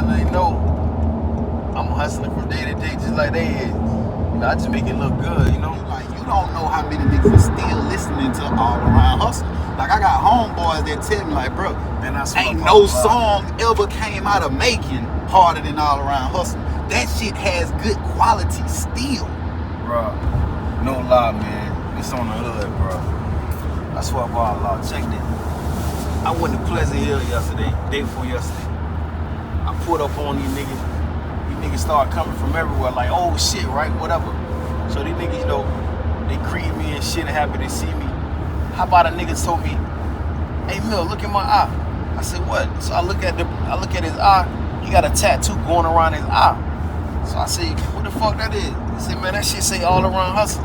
letting they know I'm hustling from day to day just like they is. You know, I just make it look good, you know? Like, you don't know how many niggas are still listening to All Around Hustle. Like, I got homeboys that tell me, like, bro, Man, I swear ain't to no God. song ever came out of making harder than All Around Hustle. That shit has good quality still. Bro, no lie, man. It's on the hood, bro. I swear by Allah. Check this. I went to Pleasant Hill yesterday, day before yesterday. I pulled up on these niggas. These niggas started coming from everywhere, like, oh shit, right? Whatever. So these niggas, you know, they greet me and shit and happy to see me. How about a nigga told me, hey Mill, look at my eye. I said, what? So I look at his eye, he got a tattoo going around his eye. So I said, what the fuck that is? He said, man, that shit say All Around Hustle.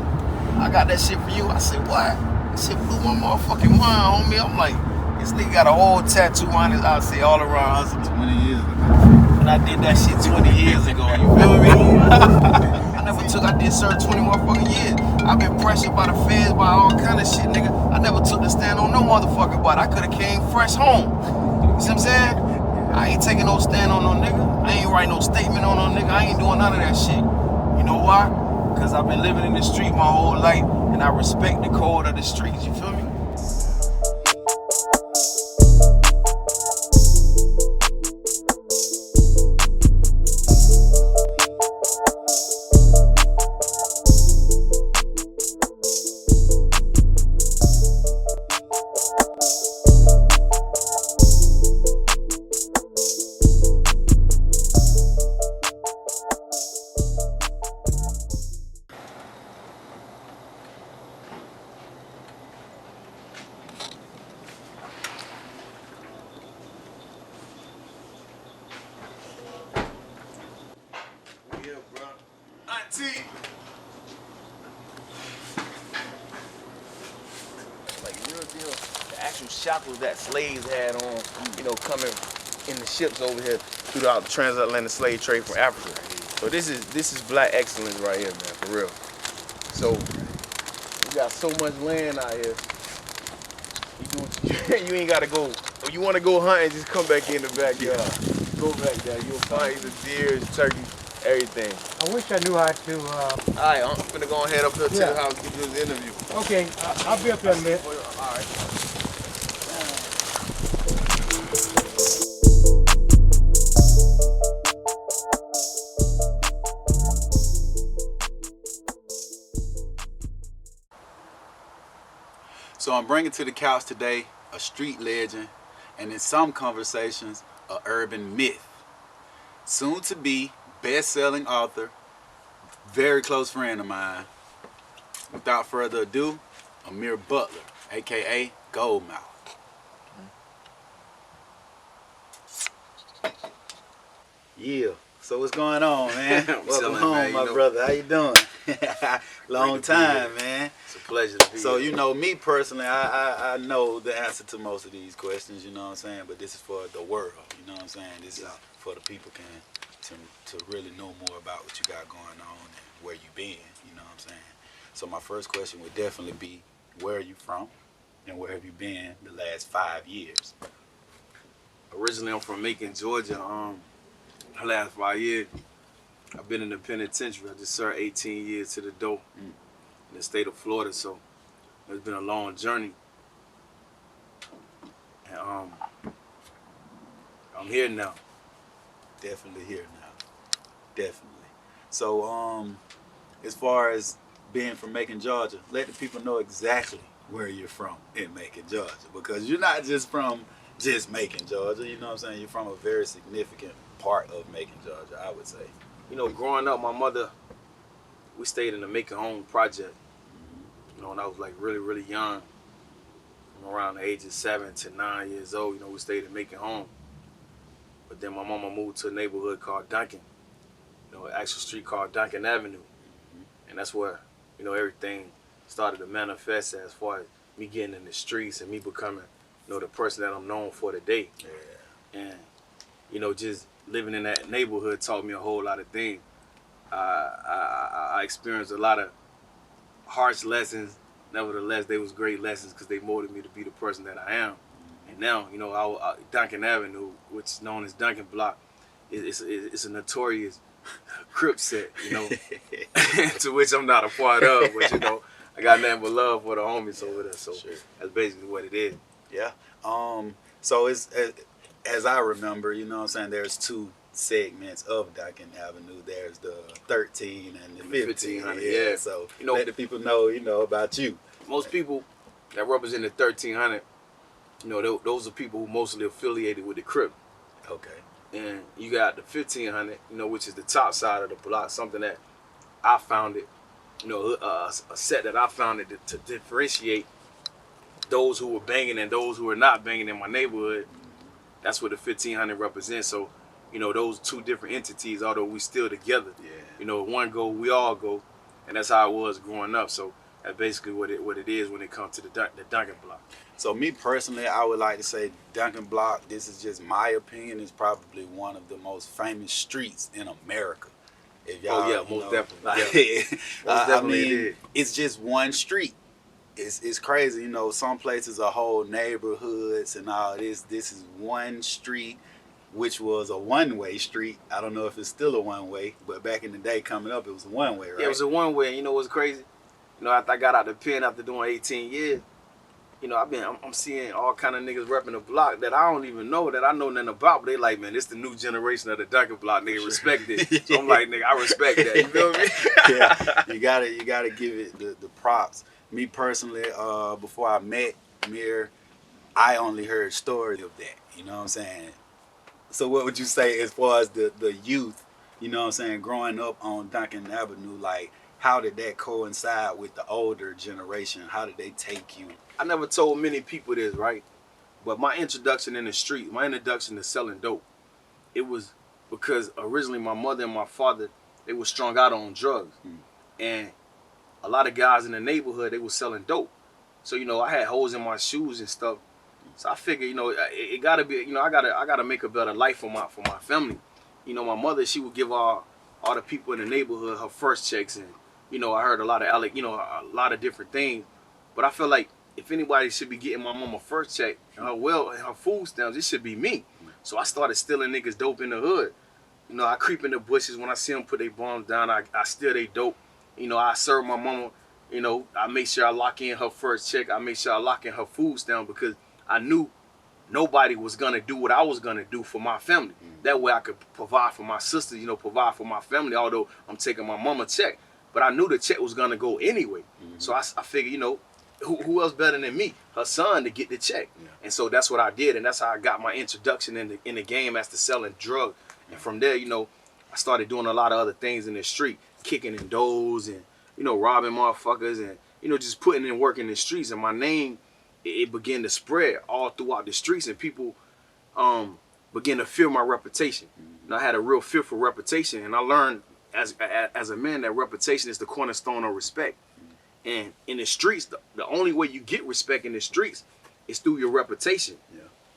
I got that shit for you. I said, what? That shit blew my motherfucking mind, homie. I'm like, this nigga got a whole tattoo on his eye, say All Around Hustle 20 years ago. And I did that shit 20 years ago, you feel me? I did serve 20 motherfucking years. I've been pressured by the feds, by all kind of shit, nigga. I never took the stand on no motherfucker, but I could've came fresh home. You see what I'm saying? I ain't taking no stand on no nigga. I ain't writing no statement on no nigga. I ain't doing none of that shit. You know why? Because I've been living in the street my whole life, and I respect the code of the streets, you feel me? Yeah, bro. Auntie! Like, real deal, the actual shackles that slaves had on, you know, coming in the ships over here throughout the transatlantic slave trade from Africa. So this is black excellence right here, man, for real. So we got so much land out here. You do what you ain't gotta go. If you wanna go hunting, just come back in the backyard. Go back there. You'll find the deer, turkeys, everything. I wish I knew how to. Alright, I'm gonna go and head up here to the house, give you this interview. Okay, I'll be up there in a minute. Alright. So I'm bringing to the couch today a street legend, and in some conversations, a urban myth. Soon to be best-selling author, very close friend of mine. Without further ado, Amir Butler, aka Gold Mouf. Yeah. So what's going on, man? Welcome home, man, my brother. How you doing? Long time, man. It's a pleasure to be So, here. you know, me personally, I know the answer to most of these questions, you know what I'm saying? But this is for the world, you know what I'm saying? This is for the people to really know more about what you got going on and where you been, you know what I'm saying? So my first question would definitely be, where are you from? And where have you been the last 5 years? Originally, I'm from Macon, Georgia. The last 5 years, I've been in the penitentiary. I just served 18 years to the door in the state of Florida, so it's been a long journey. And I'm here now. Definitely here now. Definitely. So, as far as being from Macon, Georgia, let the people know exactly where you're from in Macon, Georgia, because you're not just from just Macon, Georgia. You know what I'm saying? You're from a very significant part of Macon, Georgia, I would say. You know, growing up, my mother, we stayed in the Macon Home Project. You know, when I was like really, really young, from around the age of 7 to 9 years old, you know, we stayed in Macon Home. But then my mama moved to a neighborhood called Duncan, you know, an actual street called Duncan Avenue. And that's where, you know, everything started to manifest as far as me getting in the streets and me becoming, you know, the person that I'm known for today. Yeah. And, you know, just living in that neighborhood taught me a whole lot of things. I experienced a lot of harsh lessons. Nevertheless, they was great lessons because they molded me to be the person that I am. And now, you know, Duncan Avenue, which is known as Duncan Block, it's a notorious Crip set, you know, to which I'm not a part of, but you know, I got nothing but love for the homies over there. So Sure. that's basically what it is. Yeah. So it's as I remember, you know what I'm saying, there's two segments of Duncan Avenue. There's the 13 and the 1500. Yeah. So You know, let the people know, about you. most people that represent the 1300, you know, those are people who mostly affiliated with the Crip. Okay. And you got the 1500, you know, which is the top side of the block, something that I founded, you know, a set that I founded to differentiate those who were banging and those who were not banging in my neighborhood. That's what the 1500 represents. So, you know, those two different entities, although we still together, you know, one go, we all go, and that's how it was growing up. So that's basically what it is when it comes to the Duncan block. So me personally, I would like to say Duncan Block, this is just my opinion, is probably one of the most famous streets in America. If y'all, most know, definitely. Like, Most definitely I mean, it is. it's just one street. It's crazy, you know, some places are whole neighborhoods and all this. This is one street, which was a one-way street. I don't know if it's still a one-way, but back in the day coming up, it was a one-way, right? Yeah, it was a one-way. You know what's crazy? You know, after I got out the pen after doing 18 years, you know, I'm seeing all kind of niggas repping the block that I don't even know, that I know nothing about, but they like, man, this the new generation of the Duncan block, nigga, respect it. So I'm like, nigga, I respect that, you feel me? Yeah, you gotta give it the props. Me personally, before I met Mir, I only heard stories of that, you know what I'm saying? So what would you say as far as the youth, you know what I'm saying, growing up on Duncan Avenue, like, how did that coincide with the older generation? How did they take you? I never told many people this, right? But my introduction in the street, my introduction to selling dope, it was because originally my mother and my father, they were strung out on drugs. And a lot of guys in the neighborhood, they were selling dope. So, you know, I had holes in my shoes and stuff. So I figured, you know, it gotta be, you know, I gotta make a better life for my family. You know, my mother, she would give all the people in the neighborhood her first checks, and you know, I heard a lot of different things. But I feel like if anybody should be getting my mama first check, and her food stamps, it should be me. So I started stealing niggas dope in the hood. You know, I creep in the bushes when I see them put their bombs down. I steal they dope. You know, I serve my mama. You know, I make sure I lock in her first check. I make sure I lock in her food stamp because I knew nobody was gonna do what I was gonna do for my family. That way I could provide for my sisters, you know, provide for my family, although I'm taking my mama check. But I knew the check was gonna go anyway. So I figured, you know, who else better than me, her son, to get the check. And so that's what I did, and that's how I got my introduction in the game as to selling drugs. And from there, you know, I started doing a lot of other things in the street, kicking in doors and, you know, robbing motherfuckers and, you know, just putting in work in the streets. And my name, it began to spread all throughout the streets, and people began to feel my reputation. And I had a real fearful reputation, and I learned as a man that reputation is the cornerstone of respect. And in the streets, the only way you get respect in the streets is through your reputation.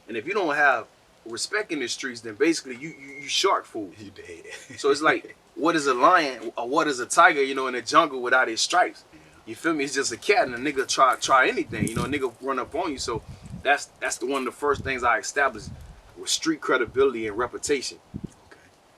And if you don't have respect in the streets, then basically you shark food. You dead. So it's like, what is a lion or what is a tiger, you know, in the jungle without his stripes? You feel me? It's just a cat, and a nigga try anything. You know, a nigga run up on you. So that's one of the first things I established with street credibility and reputation.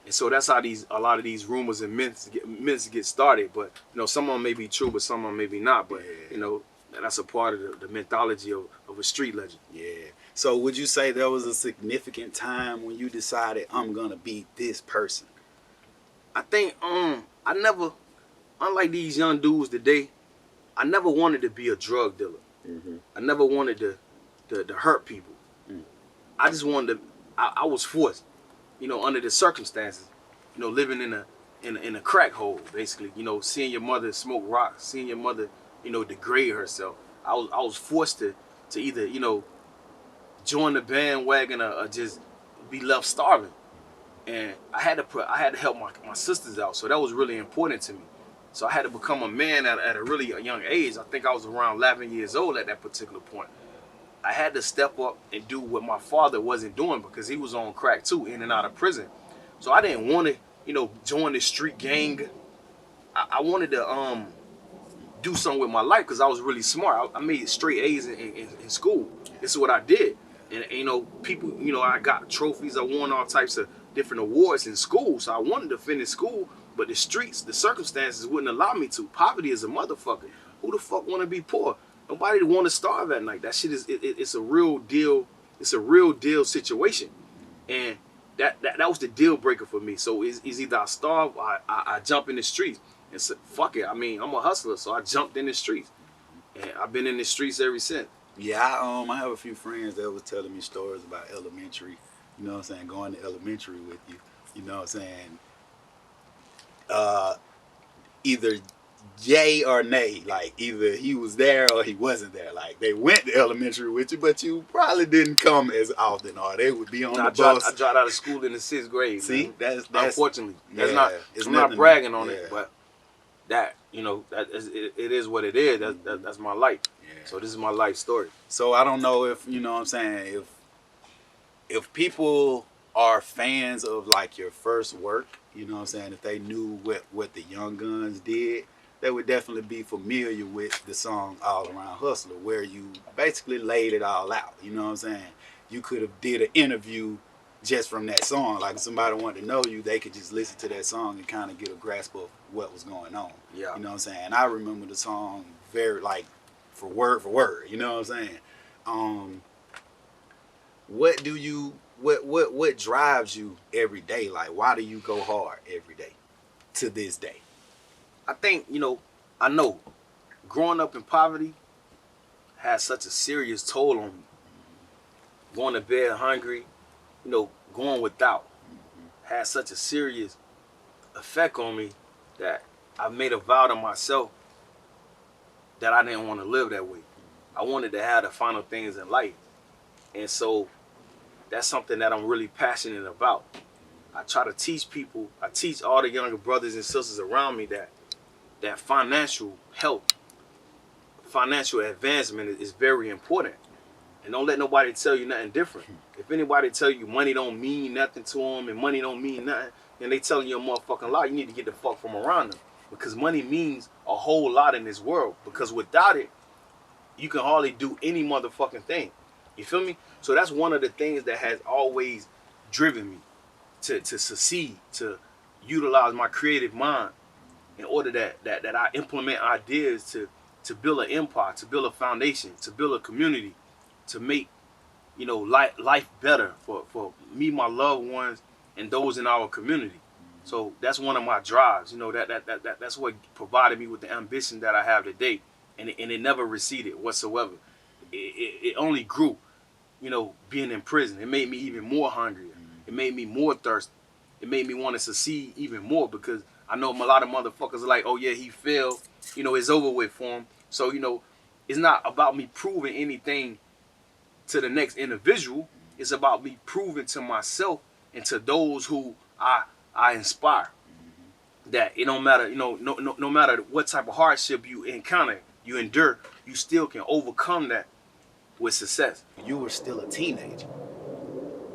And so that's how a lot of these rumors and myths get started. But you know, some of them may be true, but some of them maybe not. But you know, that's a part of the mythology of a street legend. Yeah. So would you say there was a significant time when you decided I'm gonna be this person? I think I never, unlike these young dudes today, I never wanted to be a drug dealer. I never wanted to hurt people. I just wanted to. I was forced, you know, under the circumstances, you know, living in a crack hole, basically. You know, seeing your mother smoke rocks, seeing your mother, you know, degrade herself. I was forced to either, you know, join the bandwagon or just be left starving. And I had to help my sisters out, so that was really important to me. So I had to become a man at a really young age. I think I was around 11 years old at that particular point. I had to step up and do what my father wasn't doing because he was on crack too, in and out of prison. So I didn't want to, you know, join the street gang. I wanted to do something with my life because I was really smart. I made straight A's in school. This is what I did. And you know, people, you know, I got trophies. I won all types of different awards in school. So I wanted to finish school, but the streets, the circumstances wouldn't allow me to. Poverty is a motherfucker. Who the fuck want to be poor? Nobody want to starve at night. That shit is it's a real deal. It's a real deal situation, and that was the deal breaker for me. So it's either I starve or I jump in the streets and say, fuck it. I mean, I'm a hustler, so I jumped in the streets, and I've been in the streets ever since. Yeah, I have a few friends that was telling me stories about elementary. You know what I'm saying? Going to elementary with you. You know what I'm saying? Either yay or nay. Like either he was there or he wasn't there. Like they went to elementary with you, but you probably didn't come as often, or they would be on the bus. I dropped out of school in the 6th grade. See, man. that's unfortunately yeah, I'm not bragging on it, yeah. but that it is what it is. That's my life. Yeah. So this is my life story. So I don't know if you know what I'm saying, if people are fans of like your first work, you know what I'm saying, if they knew what the Young Gunz did, they would definitely be familiar with the song All Around Hustler, where you basically laid it all out. You know what I'm saying? You could have did an interview just from that song. Like if somebody wanted to know you, they could just listen to that song and kind of get a grasp of what was going on. Yeah. You know what I'm saying? And I remember the song very like for word, you know what I'm saying? What drives you every day? Like why do you go hard every day to this day? I think, I know growing up in poverty has such a serious toll on me. Going to bed hungry, going without has such a serious effect on me that I made a vow to myself that I didn't want to live that way. I wanted to have the final things in life. And so that's something that I'm really passionate about. I try to teach people, I teach all the younger brothers and sisters around me that financial health, financial advancement is very important. And don't let nobody tell you nothing different. If anybody tell you money don't mean nothing to them and money don't mean nothing, then they telling you a motherfucking lie. You need to get the fuck from around them. Because money means a whole lot in this world. Because without it, you can hardly do any motherfucking thing. You feel me? So that's one of the things that has always driven me to succeed, to utilize my creative mind in order that I implement ideas to build an empire, to build a foundation, to build a community, to make life better for me, my loved ones, and those in our community. So that's one of my drives. That's what provided me with the ambition that I have today, and it never receded whatsoever. It only grew. Being in prison, it made me even more hungry. It made me more thirsty. It made me want to succeed even more because I know a lot of motherfuckers are like, oh yeah, he failed. It's over with for him. So, it's not about me proving anything to the next individual. It's about me proving to myself and to those who I inspire that it don't matter, no matter what type of hardship you encounter, you endure, you still can overcome that with success. You were still a teenager,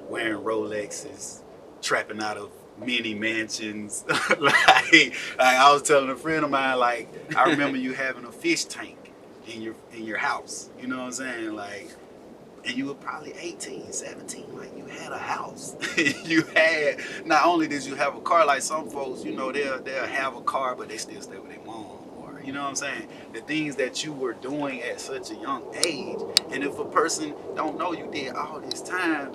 wearing Rolexes, trapping out of many mansions. like I was telling a friend of mine, like I remember you having a fish tank in your house. You know what I'm saying? Like, and you were probably 18, 17. Like you had a house. You had, not only did you have a car, like some folks, they'll have a car, but they still stay with their mom. You know what I'm saying? The things that you were doing at such a young age. And if a person don't know you did all this time,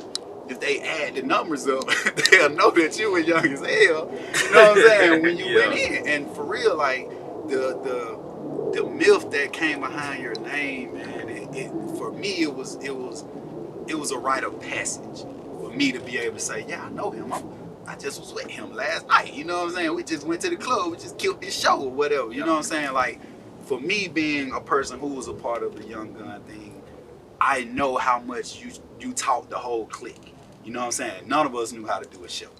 if they add the numbers up, they'll know that you were young as hell. You know what I'm saying? When you went in. And for real, like the myth that came behind your name, man, for me it was a rite of passage for me to be able to say, yeah, I know him. I just was with him last night, you know what I'm saying? We just went to the club, we just killed this show or whatever, you know what I'm saying? Like, for me being a person who was a part of the Young Gun thing, I know how much you taught the whole clique, you know what I'm saying? None of us knew how to do a show.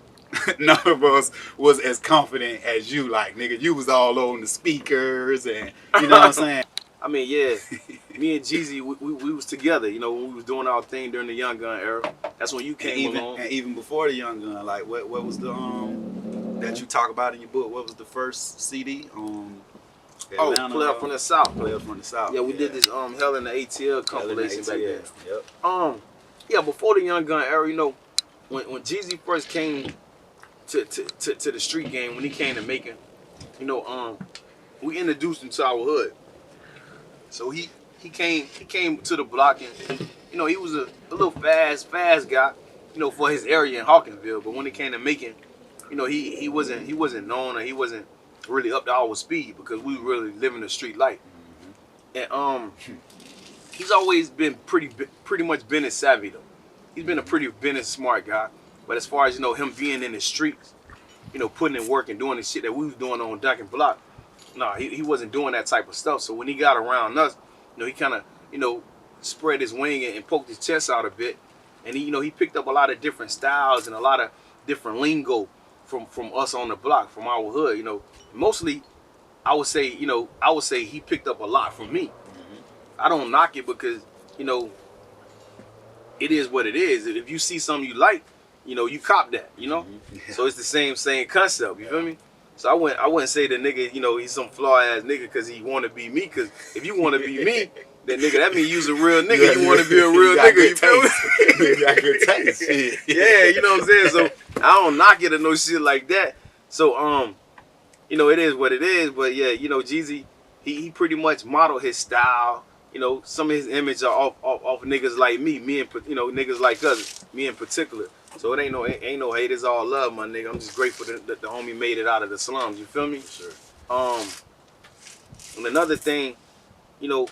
None of us was as confident as you, like, nigga, you was all on the speakers and, you know what I'm saying? I mean, yeah, me and Jeezy, we was together, when we was doing our thing during the Young Gun era. That's when you came along. And even before the Young Gun, like what was the that you talk about in your book? What was the first CD? Atlanta, Play Up from the South. Play Up from the South. Yeah, we did this Hell in the ATL compilation back then. Yep. Yeah, before the Young Gun era, when Jeezy first came to the street game when he came to Macon. You know, we introduced him to our hood. So he came to the block, and you know, he was a little fast guy, you know, for his area in Hawkinsville. But when it came to Macon, you know, he wasn't known, or he wasn't really up to our speed, because we were really living the street life. And he's always been pretty much business savvy though. He's been a pretty business smart guy. But as far as, you know, him being in the streets, you know, putting in work and doing the shit that we was doing on Duncan Block, nah, he wasn't doing that type of stuff. So when he got around us, you know, he kind of, you know, spread his wing and poked his chest out a bit. And he, you know, he picked up a lot of different styles and a lot of different lingo from us on the block, from our hood. You know, mostly, I would say he picked up a lot from me. I don't knock it, because, you know, it is what it is. If you see something you like, you know, you cop that, you know? Yeah. So it's the same concept, you feel me? So I wouldn't say the nigga, you know, he's some flaw-ass nigga because he want to be me, because if you want to be me, then nigga, that means you's a real nigga. You want to be a real nigga, you feel me? You got good taste. Yeah, you know what I'm saying? So I don't knock it or no shit like that. So, you know, it is what it is. But yeah, you know, Jeezy, he pretty much modeled his style. You know, some of his image are off niggas like me and, you know, niggas like us, me in particular. So it ain't no hate, it's all love, my nigga. I'm just grateful that the homie made it out of the slums, you feel me? Sure. And another thing, you know,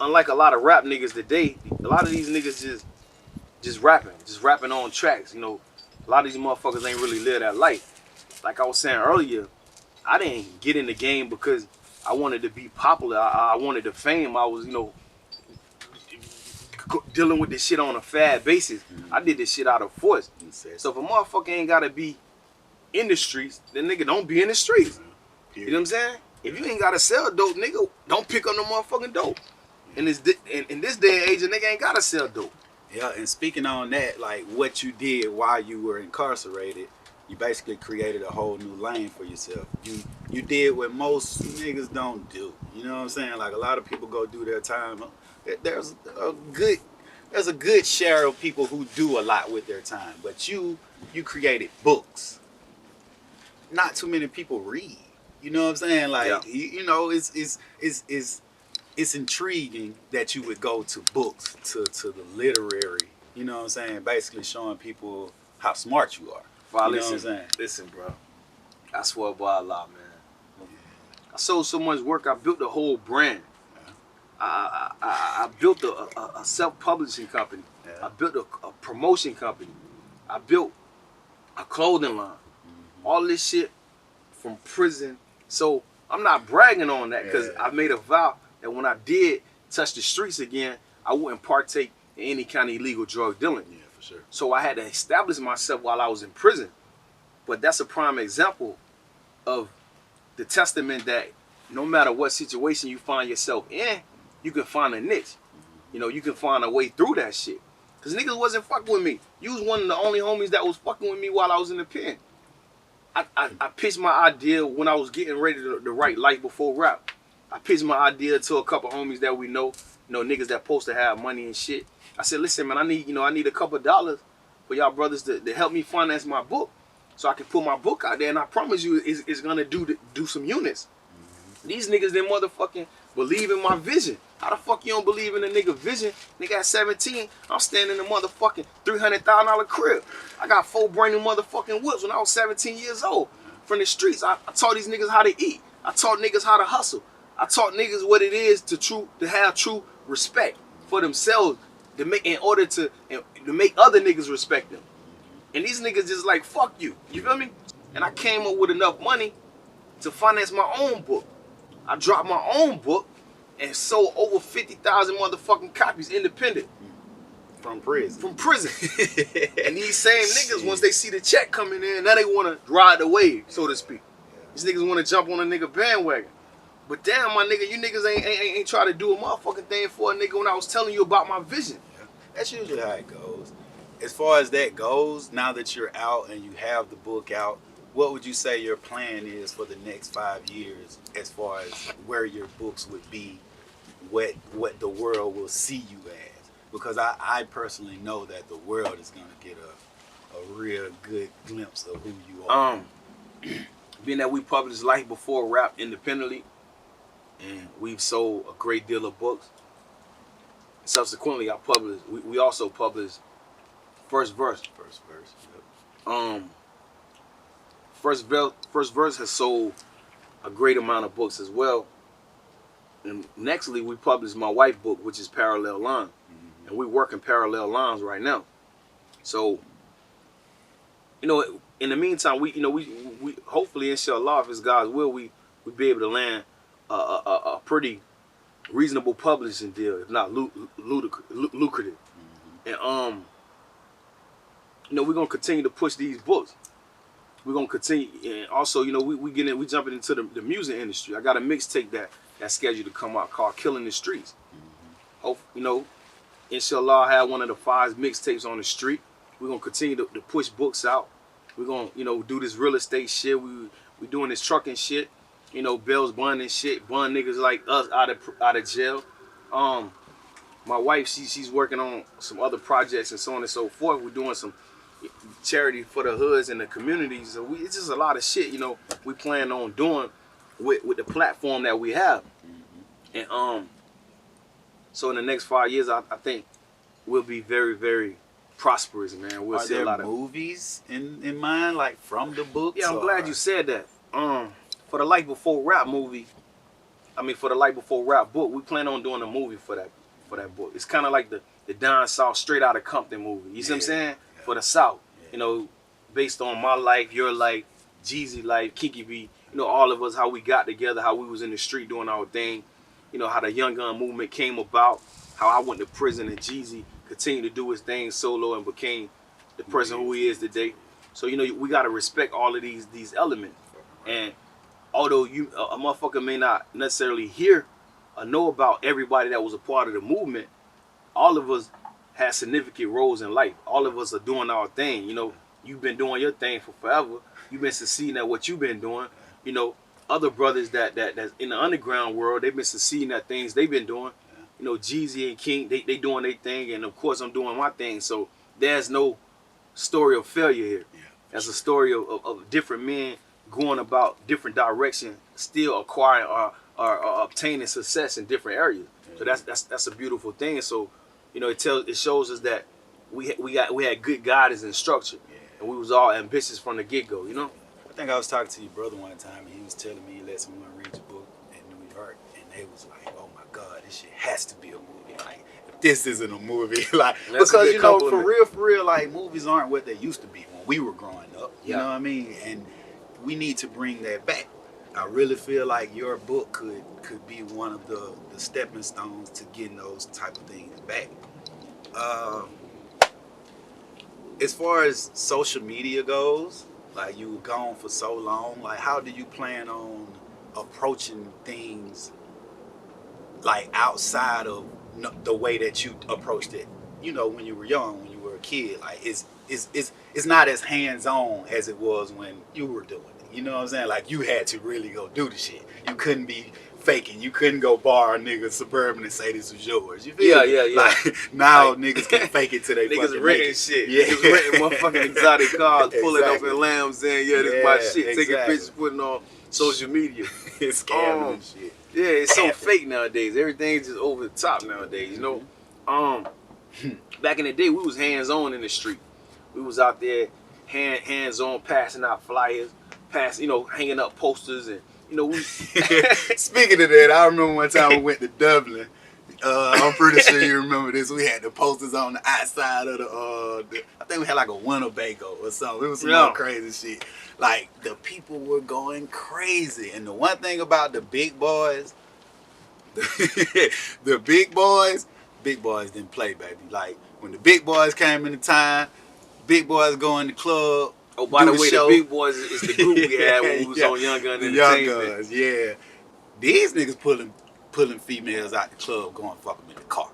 unlike a lot of rap niggas today, a lot of these niggas just rapping on tracks, you know. A lot of these motherfuckers ain't really live that life. Like I was saying earlier, I didn't get in the game because I wanted to be popular. I wanted the fame. I was, you know, dealing with this shit on a fad basis. I did this shit out of force. So if a motherfucker ain't gotta be in the streets, then nigga don't be in the streets. You know what I'm saying? If you ain't gotta sell dope, nigga, don't pick up no motherfucking dope. In this day and age, a nigga ain't gotta sell dope. Yeah, and speaking on that, like what you did while you were incarcerated, you basically created a whole new lane for yourself. You did what most niggas don't do. You know what I'm saying? Like a lot of people go do their time. There's a good share of people who do a lot with their time, but you created books. Not too many people read. You know what I'm saying? Like yeah. you know, it's intriguing that you would go to books, to the literary. You know what I'm saying? Basically showing people how smart you are. Well, you know what I'm saying? Listen, bro. I swear by Allah, man. I sold so much work. I built a whole brand. I built a self-publishing company. Yeah. I built a promotion company. I built a clothing line. All this shit from prison. So I'm not bragging on that, because I made a vow that when I did touch the streets again, I wouldn't partake in any kind of illegal drug dealing. Yeah, for sure. So I had to establish myself while I was in prison. But that's a prime example of the testament that no matter what situation you find yourself in, you can find a niche. You know, you can find a way through that shit. Because niggas wasn't fucking with me. You was one of the only homies that was fucking with me while I was in the pen. I pitched my idea when I was getting ready to write Life Before Rap. I pitched my idea to a couple homies that we know, you know, niggas that supposed to have money and shit. I said, listen, man, I need a couple dollars for y'all brothers to help me finance my book, so I can put my book out there, and I promise you it's gonna do some units. These niggas, they motherfucking believe in my vision. How the fuck you don't believe in a nigga vision? Nigga at 17, I'm standing in a motherfucking $300,000 crib. I got 4 brand new motherfucking whips when I was 17 years old. From the streets, I taught these niggas how to eat. I taught niggas how to hustle. I taught niggas what it is to have true respect for themselves, in order to make other niggas respect them. And these niggas just like, fuck you. You feel me? And I came up with enough money to finance my own book. I dropped my own book and sold over 50,000 motherfucking copies independent. From prison. From prison. And these same niggas, once they see the check coming in, now they want to ride the wave, so to speak. These niggas want to jump on a nigga bandwagon. But damn, my nigga, you niggas ain't try to do a motherfucking thing for a nigga when I was telling you about my vision. Yeah. That's usually how it goes. As far as that goes, now that you're out and you have the book out, what would you say your plan is for the next 5 years, as far as where your books would be, what the world will see you as? Because I personally know that the world is going to get a real good glimpse of who you are? Being that we published Life Before Rap independently, and we've sold a great deal of books. Subsequently, we also published First Verse. First verse. Yep. First Verse has sold a great amount of books as well. And nextly, we published my wife's book, which is Parallel Lines. Mm-hmm. And we work in parallel lines right now. So, you know, in the meantime, we hopefully, inshallah, if it's God's will, we be able to land a pretty reasonable publishing deal, if not lucrative. Mm-hmm. And you know, we're gonna continue to push these books. We're gonna continue, and also, you know, we jumping into the music industry. I got a mixtape that's scheduled to come out called "Killing the Streets." Mm-hmm. Hope, you know, inshallah, I have one of the 5 mixtapes on the street. We're gonna continue to push books out. We're gonna, you know, do this real estate shit. We doing this trucking shit. You know, Bell's bonding shit, bond niggas like us out of jail. My wife, she's working on some other projects and so on and so forth. We're doing some charity for the hoods and the communities. So it's just a lot of shit, you know, we plan on doing with the platform that we have. Mm-hmm. And so in the next 5 years, I think we'll be very, very prosperous, man. We'll Are see there a lot of movies in mind, like from the books? Yeah, I'm glad you said that. For the Life Before Rap movie, for the Life Before Rap book, we plan on doing a movie for that book. It's kind of like the Down South Straight Outta Compton movie. You see what I'm saying? Yeah. For the South, Yeah. you know, based on my life, your life, Jeezy life, Kiki B, you know, all of us, how we got together, how we was in the street doing our thing, you know, how the Young Gunz movement came about, how I went to prison and Jeezy continued to do his thing solo and became the person who he is today. So, you know, we got to respect all of these elements. And although a motherfucker may not necessarily hear or know about everybody that was a part of the movement, all of us had significant roles in life. All of us are doing our thing. You know, you've been doing your thing for forever. You've been succeeding at what you've been doing. You know, other brothers that's in the underground world, they've been succeeding at things they've been doing. You know, Jeezy and King, they doing their thing, and of course I'm doing my thing. So there's no story of failure here. Yeah. That's a story of different men going about different directions, still acquiring or obtaining success in different areas. So that's a beautiful thing. So, you know, it shows us that we had good guidance and structure, and we was all ambitious from the get go. You know. I think I was talking to your brother one time, and he was telling me he let someone read your book in New York, and they was like, "Oh my God, this shit has to be a movie. Like, if this isn't a movie, like, That's a because good you know, compliment. for real, like movies aren't what they used to be when we were growing up. You Yeah. know what I mean? And we need to bring that back. I really feel like your book could be one of the stepping stones to getting those type of things back. As far as social media goes, like you were gone for so long, like how do you plan on approaching things like outside of the way that you approached it, you know, when you were young, when you were a kid? Like it's not as hands-on as it was when you were doing it. You know what I'm saying? Like you had to really go do the shit. You couldn't be faking. You couldn't go bar a nigga Suburban and say this was yours. You feel me? Yeah. Like now Like, niggas can fake it till they Niggas fucking renting make it. shit. Yeah. Niggas renting motherfucking exotic cars, pulling up Exactly. in lambs in. Yeah, this is my Yeah, shit. Taking exactly. pictures, putting on social media. It's scamming and shit. Yeah, it's so fake nowadays. Everything's just over the top nowadays, you know? Back in the day, we was hands-on in the street. We was out there hands-on, passing out flyers, hanging up posters, and, you know, we... Speaking of that, I remember one time we went to Dublin. I'm pretty sure you remember this. We had the posters on the outside of I think we had like a Winnebago or something. It was some more crazy shit. Like, the people were going crazy. And the one thing about the big boys, big boys didn't play, baby. Like, when the big boys came into town, big boys go in the club. Oh, by the way, show. the Big Boys is the group we had when we was on Young Gunz The Young Entertainment. Gunz, yeah. These niggas pulling females out the club, going fuck them in the car.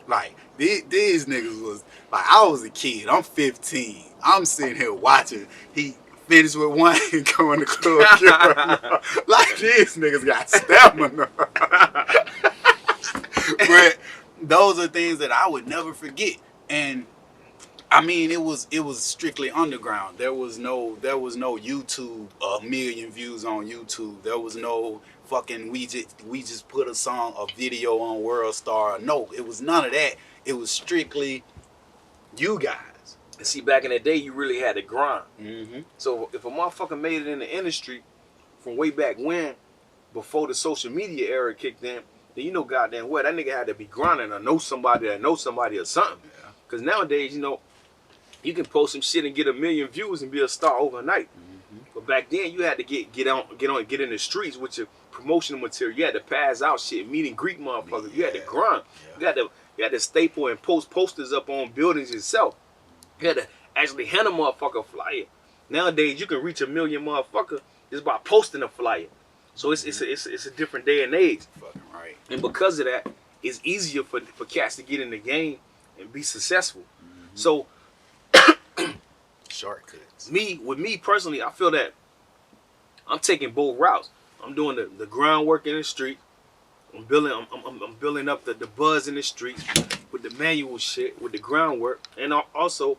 Like, these niggas was, like, I was a kid. I'm 15. I'm sitting here watching. He finished with one and go in the club. Like, these niggas got stamina. But those are things that I would never forget. And I mean, it was strictly underground. There was no YouTube, a million views on YouTube. There was no fucking we just put a song, a video on World Star. No, it was none of that. It was strictly you guys. And see, back in the day, you really had to grind. Mm-hmm. So if a motherfucker made it in the industry from way back when, before the social media era kicked in, then you know goddamn well that nigga had to be grinding or know somebody that knows somebody or something. Yeah. Because nowadays, you know, you can post some shit and get 1 million views and be a star overnight. Mm-hmm. But back then, you had to get in the streets with your promotional material. You had to pass out shit, meet and greet motherfuckers. You had to grind. Yeah. You had to staple and post posters up on buildings yourself. You had to actually hand a motherfucker a flyer. Nowadays, you can reach 1 million motherfucker just by posting a flyer. So it's a different day and age. Fucking right. And because of that, it's easier for cats to get in the game and be successful. Mm-hmm. So shortcuts. with me personally, I feel that I'm taking both routes. I'm doing the groundwork in the street. I'm building up the buzz in the streets with the manual shit, with the groundwork, and also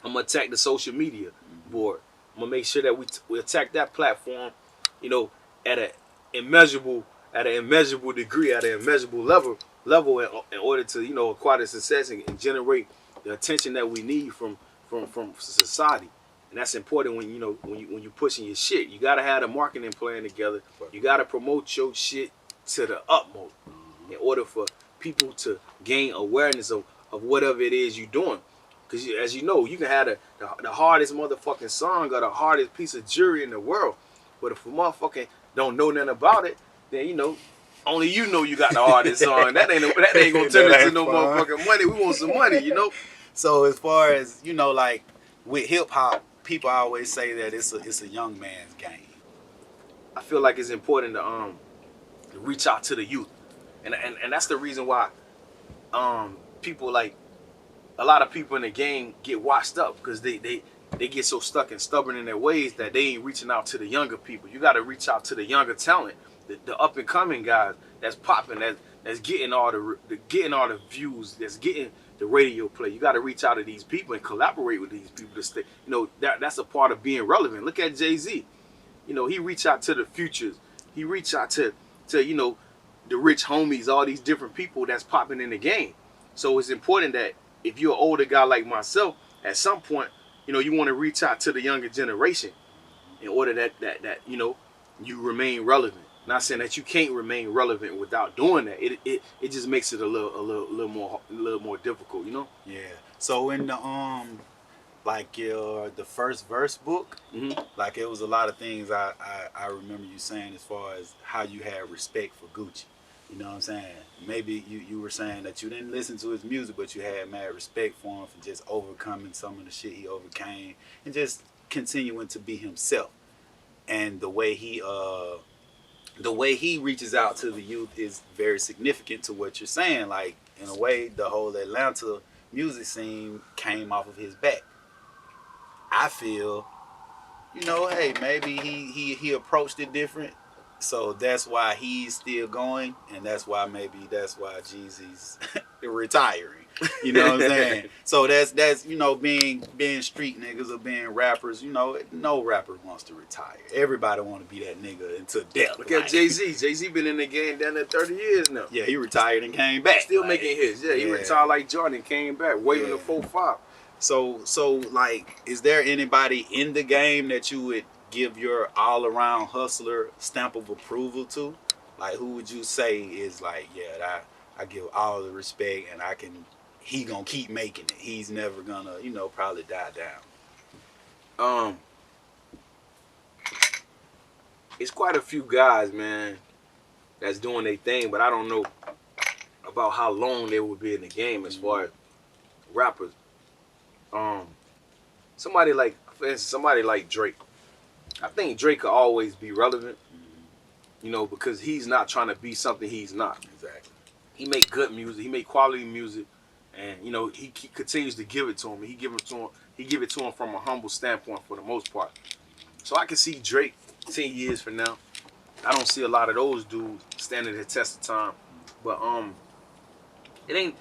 I'm gonna attack the social media board. I'm gonna make sure that we attack that platform, you know, at an immeasurable degree, at an immeasurable level in order to, you know, acquire the success and generate the attention that we need from society. And that's important when you pushing your shit. You gotta have the marketing plan together. You gotta promote your shit to the utmost in order for people to gain awareness of whatever it is you're doing. Because as you know, you can have the hardest motherfucking song or the hardest piece of jewelry in the world, but if a motherfucking don't know nothing about it, then you know, only you know you got the hardest song. That ain't gonna turn into no motherfucking money. We want some money, you know. So as far as, you know, like with hip hop, people always say that it's a young man's game. I feel like it's important to reach out to the youth, and that's the reason why people like a lot of people in the game get washed up, because they get so stuck and stubborn in their ways that they ain't reaching out to the younger people. You got to reach out to the younger talent, the up and coming guys that's popping, that's getting all the views, that's getting the radio play. You got to reach out to these people and collaborate with these people to stay. You know, that's a part of being relevant. Look at Jay-Z. You know, he reached out to the futures. He reached out to you know, the rich homies, all these different people that's popping in the game. So it's important that if you're an older guy like myself, at some point, you know, you want to reach out to the younger generation in order that you know, you remain relevant. Not saying that you can't remain relevant without doing that. It just makes it a little more difficult, you know? Yeah. So in the like the first verse book, like it was a lot of things I remember you saying as far as how you had respect for Gucci. You know what I'm saying? Maybe you were saying that you didn't listen to his music, but you had mad respect for him for just overcoming some of the shit he overcame and just continuing to be himself. And the way he reaches out to the youth is very significant to what you're saying. Like, in a way, the whole Atlanta music scene came off of his back. I feel, you know, hey, maybe he approached it different. So that's why he's still going, and that's why Jeezy's retiring. You know what I'm saying? So that's you know, being street niggas or being rappers, you know, no rapper wants to retire. Everybody want to be that nigga until death. Look at Jay-Z. Jay-Z been in the game down there 30 years now. Yeah, he retired and came back. Still making hits. Yeah, he retired like Jordan and came back, waving the 4-5. So like, is there anybody in the game that you would give your all-around hustler stamp of approval to? Like, who would you say is like, yeah, I give all the respect, and he gonna keep making it. He's never gonna, you know, probably die down. It's quite a few guys, man, that's doing their thing, but I don't know about how long they would be in the game as far as rappers. Somebody like, for instance, somebody like Drake. I think Drake could always be relevant, you know, because he's not trying to be something he's not. Exactly. He make good music. He make quality music, and you know, he continues to give it to him. He give it to him from a humble standpoint for the most part. So I can see Drake 10 years from now. I don't see a lot of those dudes standing the test of time, but it ain't.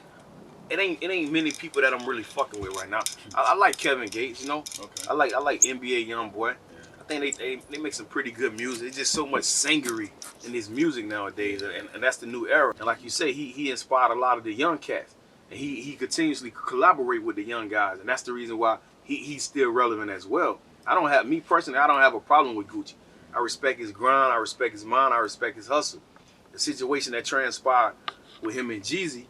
it ain't many people that I'm really fucking with right now. I like Kevin Gates, you know. Okay. I like NBA Young Boy. I think they make some pretty good music. It's just so much singery in his music nowadays, and that's the new era. And like you say, he inspired a lot of the young cats, and he continuously collaborate with the young guys, and that's the reason why he's still relevant as well. I don't have a problem with Gucci. I respect his grind, I respect his mind, I respect his hustle. The situation that transpired with him and Jeezy,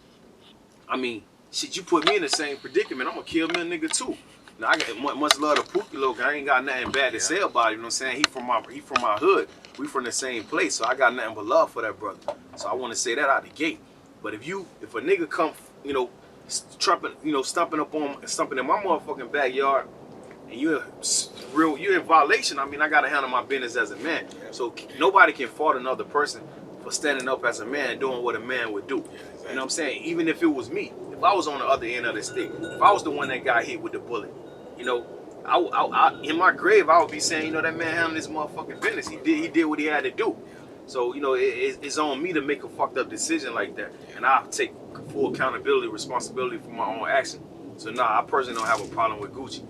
I mean, shit, you put me in the same predicament, I'm gonna kill me a nigga too. Now I got much love to Pookie Loc. I ain't got nothing bad to say about him. You know what I'm saying? He from my hood. We from the same place, so I got nothing but love for that brother. So I want to say that out the gate. But if a nigga come, you know, stumping in my motherfucking backyard, and you're in violation. I mean, I gotta handle my business as a man. Yeah. So nobody can fault another person for standing up as a man and doing what a man would do. Yeah, exactly. You know what I'm saying? Even if it was me, if I was on the other end of the stick, if I was the one that got hit with the bullet, you know, I in my grave I would be saying, you know, that man handled his motherfucking business. He did what he had to do. So, you know, it's on me to make a fucked up decision like that, and I'll take full accountability, responsibility for my own action. So I personally don't have a problem with Gucci.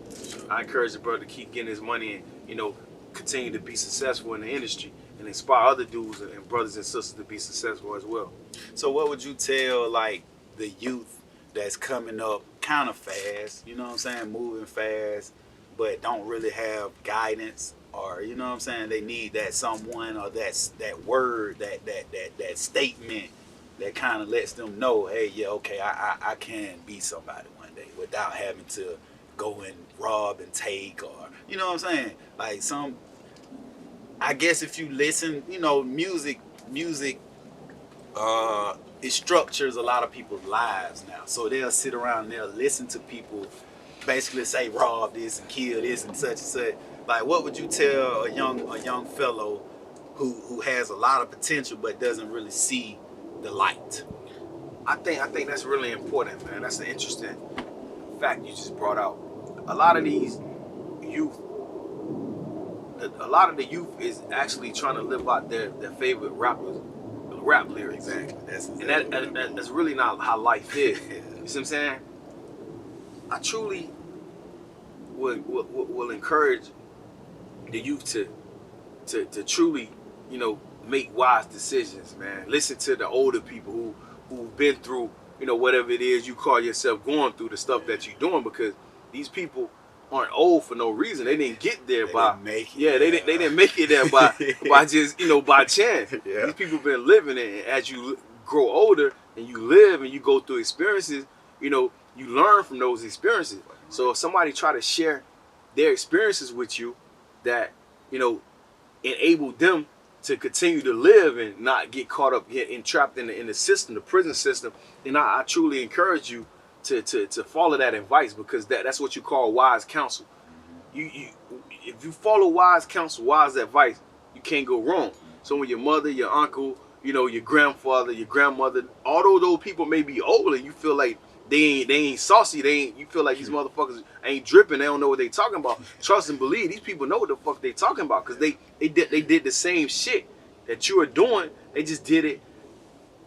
I encourage the brother to keep getting his money and, you know, continue to be successful in the industry and inspire other dudes and brothers and sisters to be successful as well. So what would you tell, like, the youth that's coming up kind of fast, you know what I'm saying, moving fast, but don't really have guidance, or, you know what I'm saying, they need that someone or that word, that statement that kind of lets them know, hey, yeah, okay, I can be somebody one day without having to go and rob and take, or, you know what I'm saying? Like, I guess if you listen, you know, music, it structures a lot of people's lives now. So they'll sit around and they'll listen to people basically say rob this and kill this and such and such. Like, what would you tell a young fellow who has a lot of potential but doesn't really see the light? I think that's really important, man. That's an interesting fact you just brought out. A lot of the youth is actually trying to live out their favorite rap lyrics. Exactly. That's really not how life is. You see what I'm saying? I truly will encourage the youth to truly, you know, make wise decisions, man. Listen to the older people who've been through, you know, whatever it is you call yourself going through, the stuff that you're doing, because these people aren't old for no reason. They didn't get there they didn't make it there by just, you know, by chance. Yeah. These people been living it, and as you grow older and you live and you go through experiences, you know, you learn from those experiences. So if somebody try to share their experiences with you that, you know, enable them to continue to live and not get caught up, get entrapped in the system, the prison system, then I truly encourage you to follow that advice, because that's what you call wise counsel. If you follow wise counsel, wise advice, you can't go wrong. So when your mother, your uncle, you know, your grandfather, your grandmother, although those people may be old and you feel like they ain't saucy, you feel like these motherfuckers ain't dripping, they don't know what they talking about. Trust and believe, these people know what the fuck they talking about, because they did the same shit that you are doing. They just did it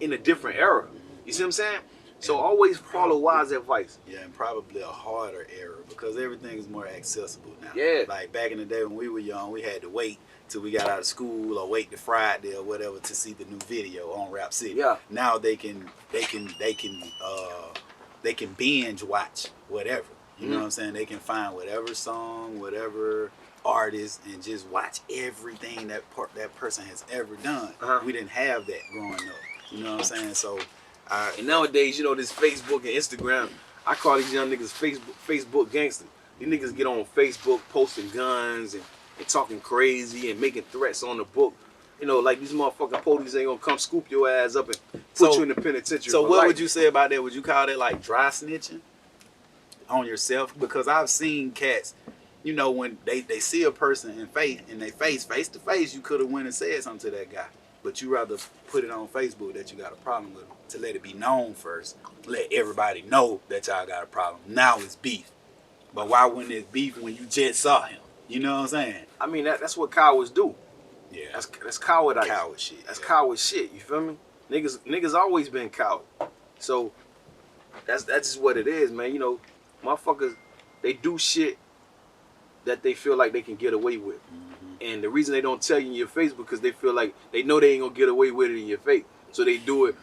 in a different era. You see what I'm saying? So always follow wise advice. Yeah, and probably a harder era, because everything is more accessible now. Yeah. Like back in the day when we were young, we had to wait till we got out of school or wait to Friday or whatever to see the new video on Rap City. Yeah. Now they can binge watch whatever. You know what I'm saying? They can find whatever song, whatever artist, and just watch everything that person has ever done. We didn't have that growing up. You know what I'm saying? So. And nowadays, you know, this Facebook and Instagram, I call these young niggas Facebook gangsters. These niggas get on Facebook posting guns and talking crazy and making threats on the book. You know, like these motherfucking police ain't gonna come scoop your ass up and put you in the penitentiary. So what would you say about that? Would you call that like dry snitching on yourself? Because I've seen cats, you know, when they see a person in face to face, you could have went and said something to that guy. But you rather put it on Facebook that you got a problem with him, to let it be known first. Let everybody know that y'all got a problem. Now it's beef. But why wouldn't it beef when you just saw him? You know what I'm saying? I mean, that's what cowards do. Yeah. That's coward shit. That's coward shit. You feel me? Niggas always been coward. So that's just what it is, man. You know, motherfuckers, they do shit that they feel like they can get away with. And the reason they don't tell you in your face because they feel like they know they ain't gonna get away with it in your face. So they do it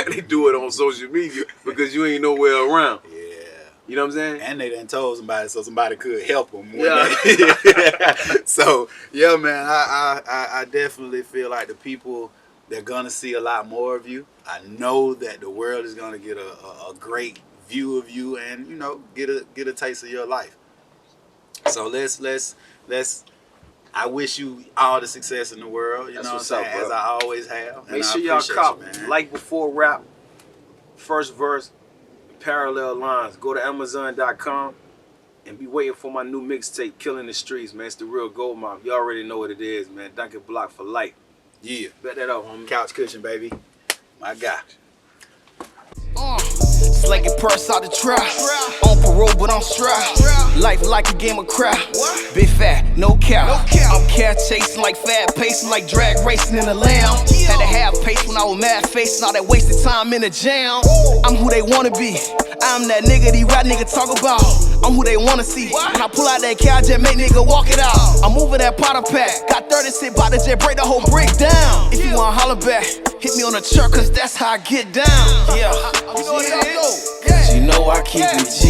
they do it on social media because you ain't nowhere around. Yeah. You know what I'm saying? And they done told somebody so somebody could help them. Yeah. So, yeah, man, I definitely feel like the people, they're going to see a lot more of you. I know that the world is going to get a great view of you and, you know, get a taste of your life. So let's I wish you all the success in the world, you know what I'm saying, as I always have. Make sure y'all cop Like Before Rap, first verse, parallel lines. Go to Amazon.com and be waiting for my new mixtape, Killing the Streets, man. It's the real Gold Mouf. You already know what it is, man. Duncan Block for life. Yeah. Bet that up, homie. Couch cushion, baby. My guy. Slanging purse out the trap. On parole, but I'm strapped. Life like a game of crap. Big fat, no cap. I'm cat chasing like fat pacing, like drag racing in the lamb. Had to have pace when I was mad facing all that wasted time in the jam. I'm who they wanna be. I'm that nigga these rap niggas talk about. I'm who they wanna see. When I pull out that couch, just make nigga walk it out. I'm moving that powder pack. Got 30 sit by the jet, break the whole brick down. If you wanna holler back, hit me on the chart, cause that's how I get down. Yeah. You know what it is? You know I keep it G.